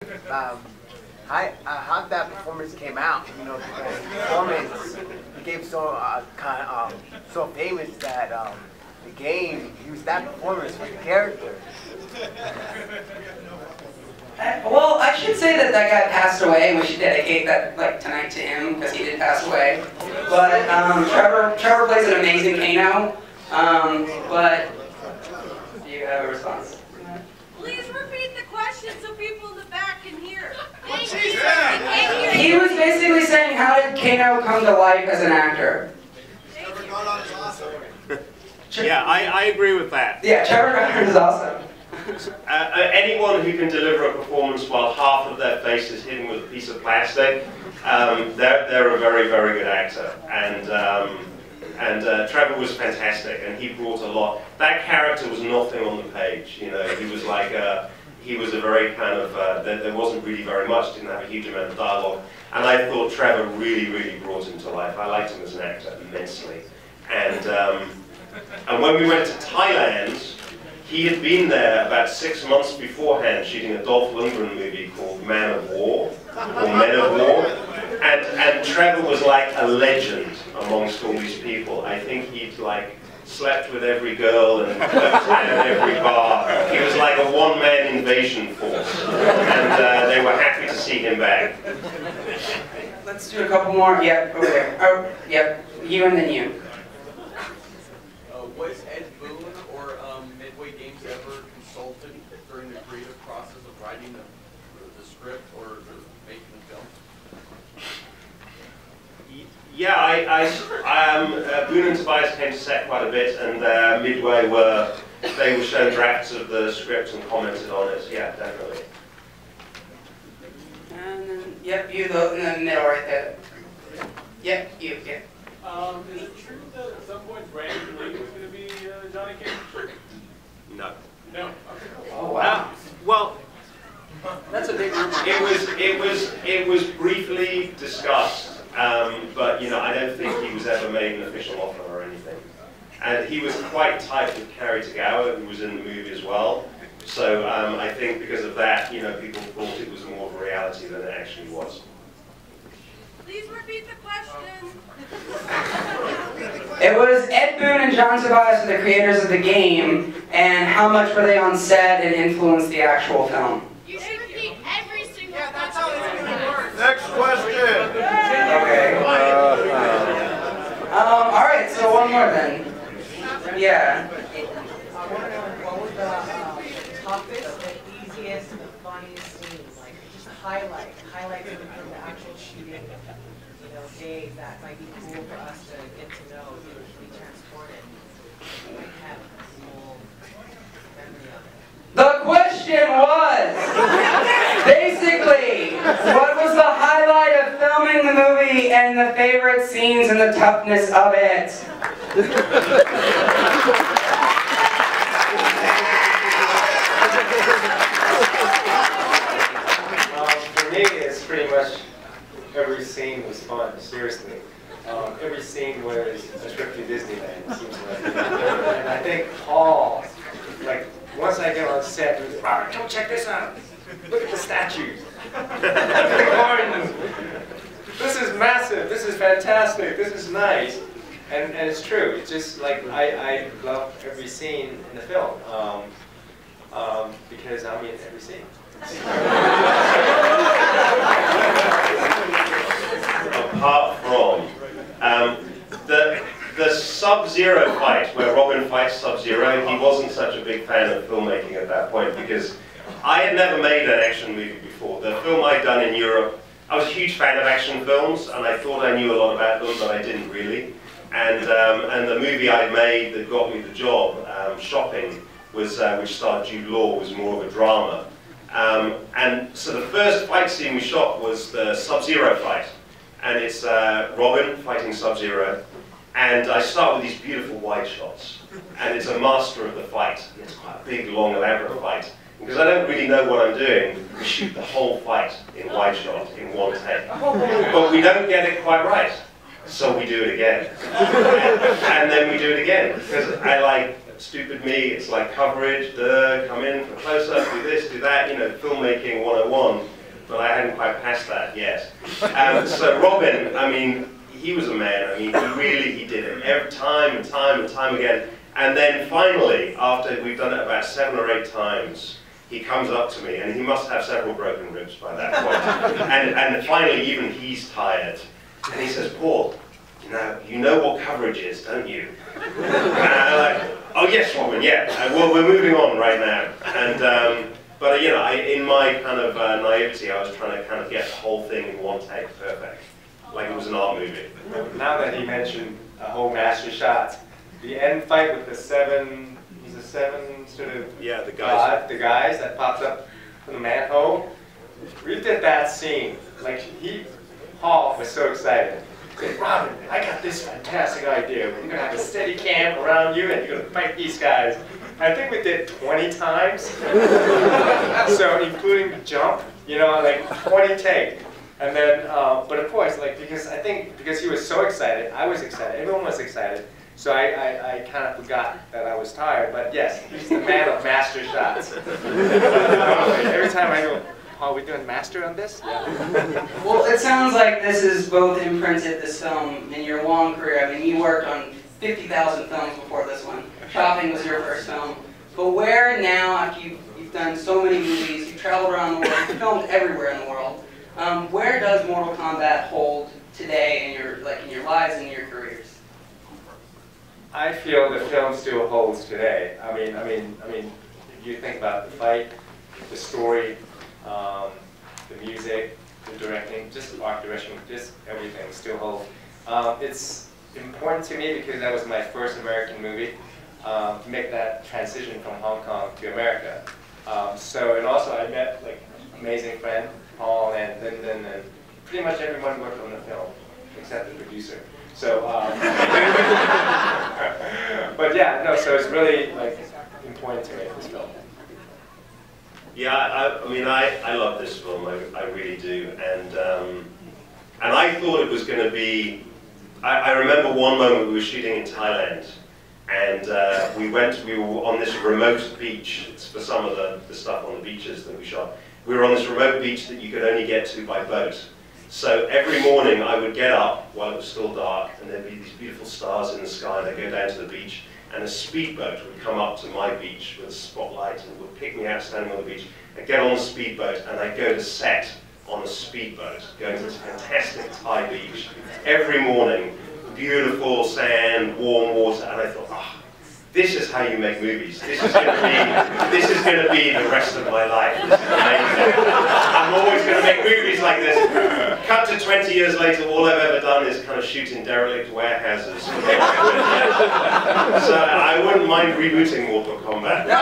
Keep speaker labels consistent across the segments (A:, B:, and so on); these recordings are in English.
A: um, how that performance came out. You know, because the performance became so so famous that the game used that performance for the character.
B: Well, I should say that that guy passed away. We should dedicate that tonight to him because he did pass away. But Trevor plays an amazing Kano. But do you have a response?
C: Please repeat the question so people in the back can hear.
B: He was basically saying, how did Kano come to life as an actor?
D: Yeah, I agree with that.
B: Yeah, Trevor Goddard is awesome.
D: Anyone who can deliver a performance while half of their face is hidden with a piece of plastic, they're a very, very good actor. And Trevor was fantastic, and he brought a lot. That character was nothing on the page. You know, he was like he was a very kind of there wasn't really very much. Didn't have a huge amount of dialogue, and I thought Trevor really, really brought him to life. I liked him as an actor immensely, and when we went to Thailand. He had been there about 6 months beforehand shooting a Dolph Lundgren movie called Man of War, or Men of War, and Trevor was like a legend amongst all these people. I think he'd like slept with every girl and worked at every bar. He was like a one-man invasion force, and they were happy to see him back.
B: Let's do a couple more. Yep, over there. Oh, yep, you and then you.
E: Was Ed Boon or Midway Games ever consulted during the creative process of writing the script or making the film?
D: Yeah, Boon and Tobias came to set quite a bit, and Midway were shown drafts of the script and commented on it. Yeah, definitely.
B: And then, yep, you go in the middle right there. Yep, you, yeah.
F: Is it true that at some point Brandon Lee was going to be Johnny Cage?
D: No.
F: No. Okay.
B: Oh wow.
D: Well,
B: That's a big rumor.
D: it was briefly discussed, but you know, I don't think he was ever made an official offer or anything. And he was quite tight with Cary Tagawa, who was in the movie as well. So I think because of that, you know, people thought it was more of a reality than it actually was.
C: Please repeat the question.
B: It was Ed Boon and John Tobias are the creators of the game, and how much were they on set and influenced the actual film?
C: You should repeat every single question.
E: That's how it's going to work.
A: Next question.
B: Okay. Alright, so one more then. Yeah.
G: I want to know what was the toughest, the easiest, the funniest scene? Like, just highlights from the actual shooting, you know, days that might be cool for us to get to know, you know, be transported. Like, have a cool memory of it.
B: The question was, basically, what was the highlight of filming the movie and the favorite scenes and the toughness of it?
H: For me, it's pretty much every scene was fun, seriously. Every scene was a trip to Disneyland, it seems like. And I think Paul, like, once I get on set, he was like, "Robert, come check this out. Look at the statues. Look at the gardens. This is massive. This is fantastic. This is nice." And it's true. It's just like, I love every scene in the film. Because I'm in every scene.
D: Apart from the Sub-Zero fight, where Robin fights Sub-Zero, he wasn't such a big fan of filmmaking at that point because I had never made an action movie before. The film I'd done in Europe, I was a huge fan of action films, and I thought I knew a lot about them, but I didn't really. And the movie I made that got me the job, Shopping, was which starred Jude Law, was more of a drama. And so the first fight scene we shot was the Sub-Zero fight. And it's Robin fighting Sub-Zero. And I start with these beautiful wide shots. And it's a master of the fight. It's quite a big, long, elaborate fight. Because I don't really know what I'm doing, we shoot the whole fight in wide shot, in one take. But we don't get it quite right. So we do it again. And then we do it again. Because I like stupid me, it's like coverage, come in for close-up, do this, do that, you know, filmmaking 101, but I hadn't quite passed that yet. So Robin, I mean, he was a man. I mean, he did it every time and time and time again. And then finally, after we've done it about 7 or 8 times, he comes up to me, and he must have several broken ribs by that point. And finally, even he's tired. And he says, Paul, you know what coverage is, don't you? And I'm like, oh yes, Robin, yeah. Well, we're moving on right now. And but you know, in my kind of naivety, I was trying to kind of get the whole thing in one take, perfect, like it was an art movie.
H: Now that he mentioned a whole master shot, the end fight with the 7 sort of
D: the guys
H: that popped up from the manhole. We did that scene. Like Paul was so excited. He said, Robin, I got this fantastic idea. We're gonna have a steady cam around you, and you're gonna fight these guys. I think we did 20 times. So including the jump, you know, like 20 take. And then, but of course, like because he was so excited, I was excited, everyone was excited. So I kind of forgot that I was tired. But yes, he's the man of master shots. Every time I go, are we doing master on this? Yeah.
B: Well, it sounds like this is both imprinted, this film, in your long career. I mean, you worked on 50,000 films before this one. Shopping was your first film. But where now, after you've done so many movies, you've traveled around the world, you've filmed everywhere in the world, where does Mortal Kombat hold today in your lives and your careers?
H: I feel the film still holds today. I mean, if you think about the fight, the story, the music, the directing, just art direction, just everything still holds. It's important to me because that was my first American movie to make that transition from Hong Kong to America. And also I met like amazing friend Paul and Lyndon, and pretty much everyone worked on the film except the producer. So, but yeah, no. So it's really like important to make this film.
D: Yeah, I mean, I love this film. I really do, and I thought it was going to be. I remember one moment we were shooting in Thailand, and we were on this remote beach. It's for some of the stuff on the beaches that we shot. We were on this remote beach that you could only get to by boat. So every morning I would get up while it was still dark, and there'd be these beautiful stars in the sky, and I'd go down to the beach, and a speedboat would come up to my beach with a spotlight and would pick me out standing on the beach. I'd get on the speedboat, and I'd go to set on the speedboat, going to this fantastic Thai beach. Every morning, beautiful sand, warm water, and I thought, oh, this is how you make movies. This is going to be the rest of my life. This is amazing. I'm always going to make movies like this. Cut to 20 years later, all I've ever done is kind of shoot in derelict warehouses. So I wouldn't mind rebooting Mortal Kombat.
B: I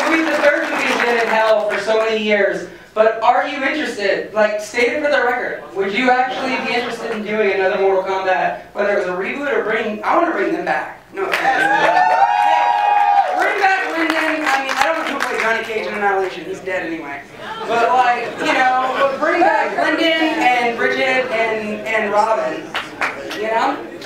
B: mean, the third movie has been in hell for so many years, but are you interested? Like, state it for the record. Would you actually be interested in doing another Mortal Kombat, whether it was a reboot or I want to bring them back. No offense. Hey, bring back Lyndon. I mean, I don't know who played Johnny Cage in Annihilation. He's dead anyway. But like, you know, bring back Lyndon and Bridget and Robin. You know, would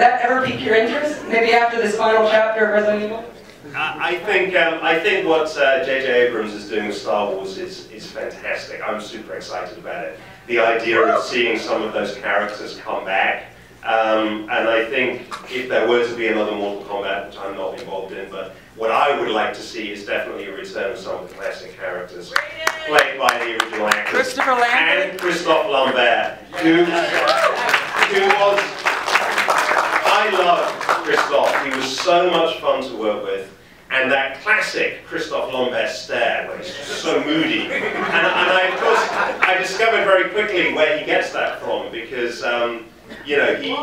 B: that ever pique your interest? Maybe after this final chapter of Resident Evil?
D: I think what J.J. Abrams is doing with Star Wars is fantastic. I'm super excited about it. The idea of seeing some of those characters come back, and I think if there were to be another Mortal Kombat, which I'm not involved in, but what I would like to see is definitely a return of some of the classic characters played by the original actors.
B: Christopher Lambert
D: and Christophe Lambert, who was. I love Christophe. He was so much fun to work with. And that classic Christophe Lambert stare, where he's just so moody. And of course, I discovered very quickly where he gets that from, because, you know, he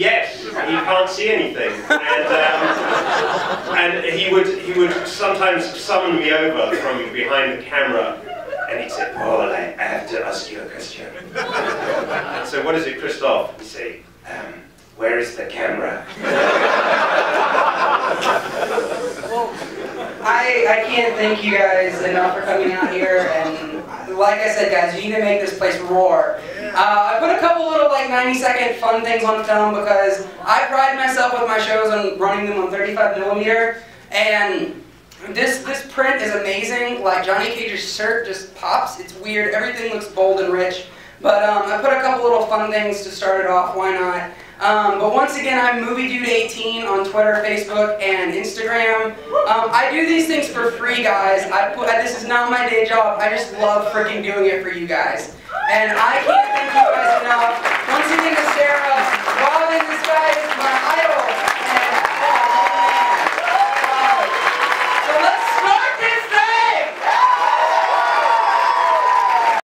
D: can't see anything. And he would sometimes summon me over from behind the camera, and he'd say, Paul, I have to ask you a question. So what is it, Christophe? He'd say, where is the camera?
B: Well, I can't thank you guys enough for coming out here, and like I said, guys, you need to make this place roar. I put a couple little like 90-second fun things on film because I pride myself with my shows on running them on 35mm, and this print is amazing. Like Johnny Cage's shirt just pops. It's weird. Everything looks bold and rich. But I put a couple little fun things to start it off. Why not? But once again, I'm MovieDude18 on Twitter, Facebook, and Instagram. I do these things for free, guys. This is not my day job. I just love freaking doing it for you guys. And I can't thank you guys enough. Once again to Sarah, Robin, this guy is my